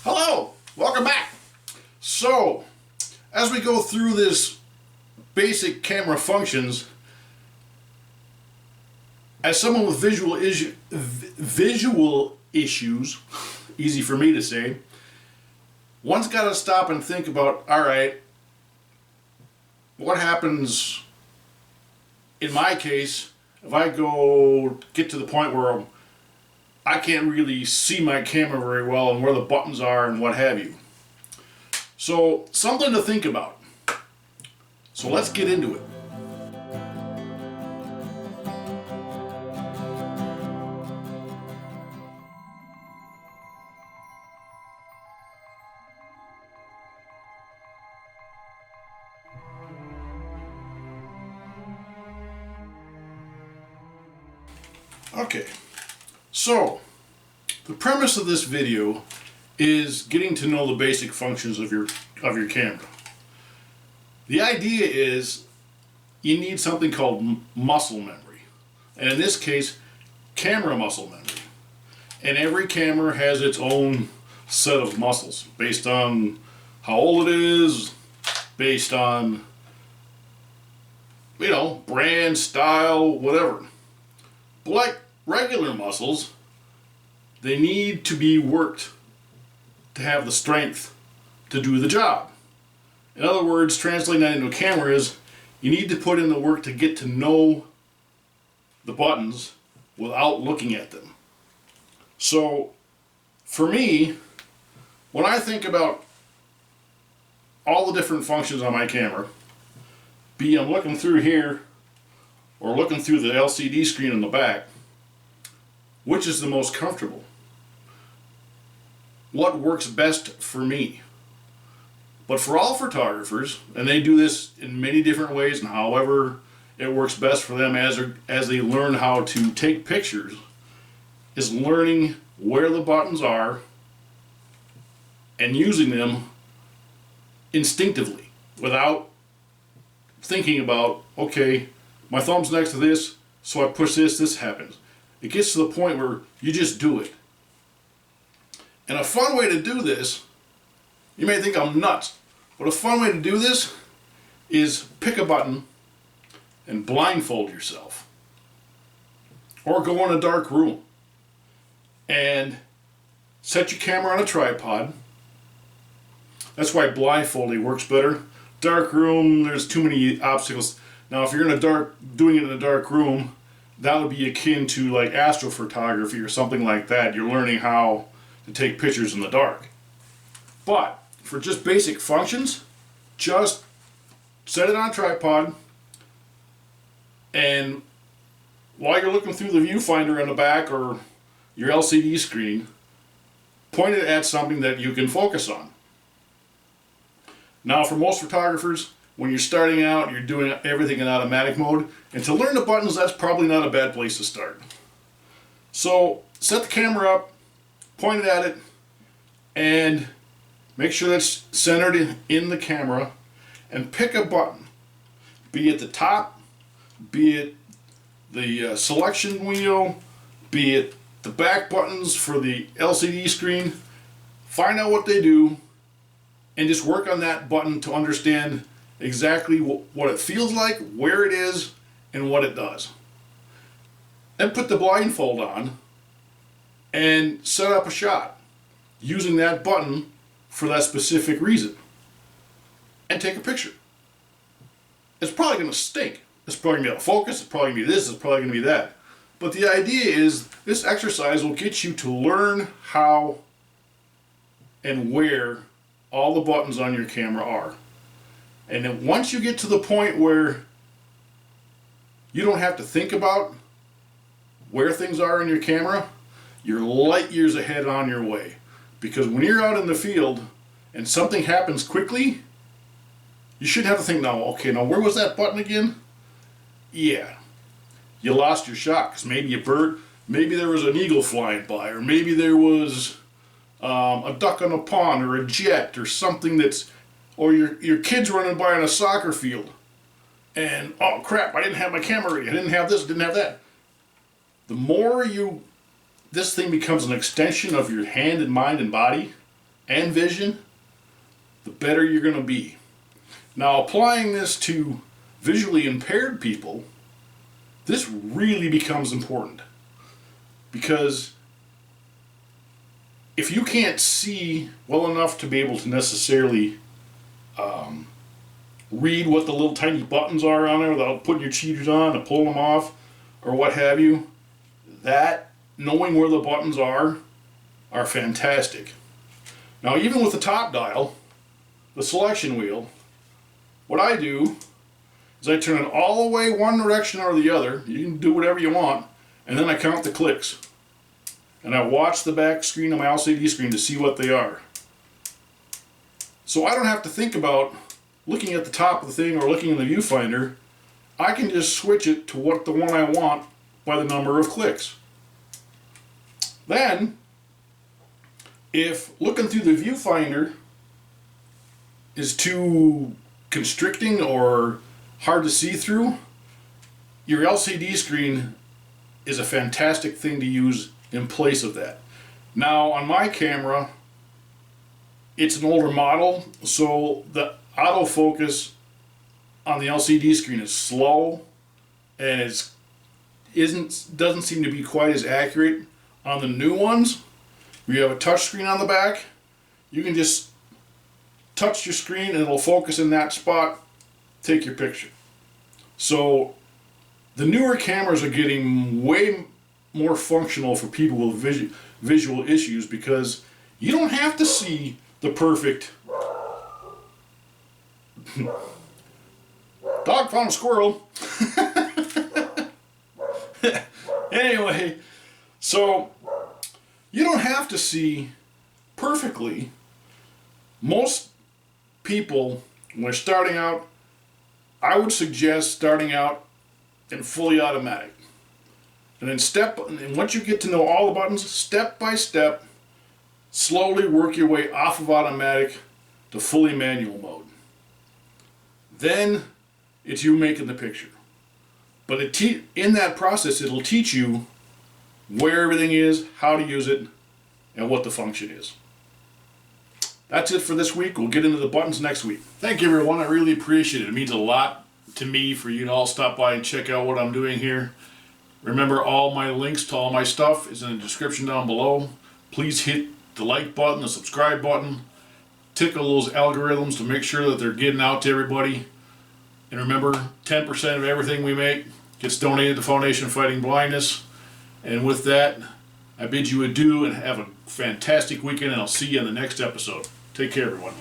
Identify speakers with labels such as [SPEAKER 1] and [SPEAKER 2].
[SPEAKER 1] Hello, welcome back. So, as we go through this basic camera functions, as someone with visual issues, easy for me to say, one's got to stop and think about, all right, what happens in my case if I get to the point where I can't really see my camera very well and where the buttons are and what have you. So, something to think about. So let's get into it. Okay, so the premise of this video is getting to know the basic functions of your camera. The idea is you need something called muscle memory, and in this case, camera muscle memory. And every camera has its own set of muscles based on how old it is, based on, brand, style, whatever. But like regular muscles, they need to be worked to have the strength to do the job. In other words, translating that into a camera is you need to put in the work to get to know the buttons without looking at them. So, for me, when I think about all the different functions on my camera, be I'm looking through here or looking through the LCD screen in the back, which is the most comfortable? What works best for me? But for all photographers, and they do this in many different ways and however it works best for them as they learn how to take pictures, is learning where the buttons are and using them instinctively without thinking about, okay, my thumb's next to this, so I push this happens. It gets to the point where you just do it. And a fun way to do this, you may think I'm nuts, but a fun way to do this is pick a button and blindfold yourself. Or go in a dark room and set your camera on a tripod. That's why blindfolding works better. Dark room, there's too many obstacles. Now if you're doing it in a dark room, that would be akin to like astrophotography or something like that. You're learning how to take pictures in the dark. But for just basic functions, just set it on a tripod, and while you're looking through the viewfinder in the back or your LCD screen, point it at something that you can focus on. Now for most photographers, when you're starting out, you're doing everything in automatic mode, and to learn the buttons, that's probably not a bad place to start. So set the camera up, point it at it, and make sure that's centered in the camera, and pick a button. Be it the top, be it the selection wheel, be it the back buttons for the LCD screen. Find out what they do, and just work on that button to understand exactly what it feels like, where it is, and what it does. Then put the blindfold on and set up a shot using that button for that specific reason. And take a picture. It's probably going to stink. It's probably going to be out of focus, it's probably going to be this, it's probably going to be that. But the idea is this exercise will get you to learn how and where all the buttons on your camera are. And then once you get to the point where you don't have to think about where things are in your camera, you're light years ahead on your way. Because when you're out in the field and something happens quickly, you shouldn't have to think, now where was that button again? Yeah, you lost your shot because maybe a bird, maybe there was an eagle flying by, or maybe there was a duck on a pond, or a jet, or something or your kid's running by on a soccer field, and oh crap, I didn't have my camera ready, I didn't have this, didn't have that. The more this thing becomes an extension of your hand and mind and body, and vision, the better you're going to be. Now, applying this to visually impaired people, this really becomes important, because if you can't see well enough to be able to necessarily read what the little tiny buttons are on there without putting your cheaters on to pull them off or what have you, that knowing where the buttons are fantastic. Now, even with the top dial, the selection wheel, what I do is I turn it all the way one direction or the other. You can do whatever you want, and then I count the clicks. And I watch the back screen of my LCD screen to see what they are. So I don't have to think about looking at the top of the thing or looking in the viewfinder. I can just switch it to what the one I want by the number of clicks. Then, if looking through the viewfinder is too constricting or hard to see through, your LCD screen is a fantastic thing to use in place of that. Now, on my camera, it's an older model, so the autofocus on the LCD screen is slow, and doesn't seem to be quite as accurate. On the new ones, where you have a touch screen on the back, you can just touch your screen and it'll focus in that spot, take your picture. So the newer cameras are getting way more functional for people with visual issues, because you don't have to see the perfect dog found a squirrel. Anyway, so you don't have to see perfectly. Most people, when they're starting out, I would suggest starting out in fully automatic. And then once you get to know all the buttons, step by step, slowly work your way off of automatic to fully manual mode. Then it's you making the picture. But in that process, it'll teach you where everything is, how to use it, and what the function is. That's it for this week. We'll get into the buttons next week. Thank you, everyone. I really appreciate it. It means a lot to me for you to all stop by and check out what I'm doing here. Remember, all my links to all my stuff is in the description down below. Please hit the like button, the subscribe button, tickle those algorithms to make sure that they're getting out to everybody. And remember, 10% of everything we make gets donated to Foundation Fighting Blindness. And with that, I bid you adieu and have a fantastic weekend, and I'll see you in the next episode. Take care, everyone.